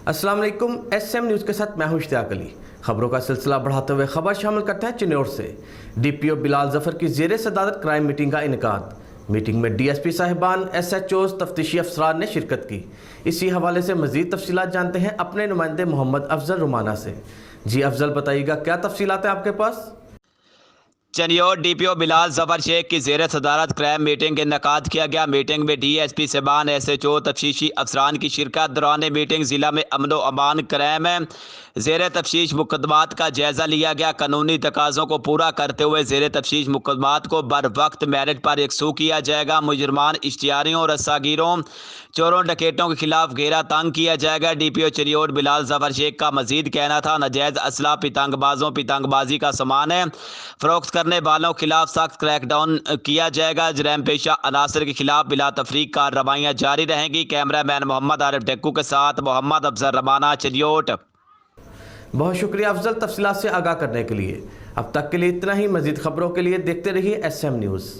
अस्सलाम वालेकुम। SM news के साथ मैं हूं इश्तियाक अली। खबरों का सिलसिला बढ़ाते हुए खबर शामिल करते हैं चिन्नौर से। DPO बिलाल जफर की ज़ेर सदारत क्राइम मीटिंग का इनेकाद। मीटिंग में DSP साहिबान, SHOs, तफ्तीशी अफसरान ने शिरकत की। इसी हवाले से मज़ीद तफसीलात जानते हैं अपने नुमाइंदे मोहम्मद अफजल रुमाना से। जी अफजल, बताइएगा क्या तफसीलात हैं आपके पास? चिन्नौर DPO बिलाल जफर शेख की ज़ेर सदारत क्राइम मीटिंग का इनेकाद किया गया। मीटिंग में DSP साहिबान, SHO, तफ्तीशी अफसरान की शिरकत। दौरान मीटिंग ज़िला में अमन व अमान क्राइम ज़ेर तफ्तीश मुकदमात का जायज़ा लिया गया। कानूनी तकाज़ों को पूरा करते हुए ज़ेर तफ्तीश मुकदमात को बर वक्त मेरिट पर यकसू किया जाएगा। मुजरमान, इश्तिहारियों, रस्सागीरों, चोरों, डकैतों के खिलाफ घेरा तंग किया जाएगा। DPO चिन्नौर बिलाल जफर शेख का मजीद कहना था, नाजायज़ असला, पतंगबाजी का सामान है फरोख्त करने वालों के खिलाफ सख्त क्रैकडाउन किया जाएगा। जराइम पेशा अनासर के खिलाफ बिला तफरीक कार्रवाइयाँ जारी रहेंगी। कैमरामैन मोहम्मद आरिफ डेक्कू के साथ मोहम्मद अफजल रमाना, चिन्नौर। बहुत शुक्रिया अफजल तफसीलात से आगाह करने के लिए। अब तक के लिए इतना ही। मज़ीद खबरों के लिए देखते रहिए SM न्यूज़।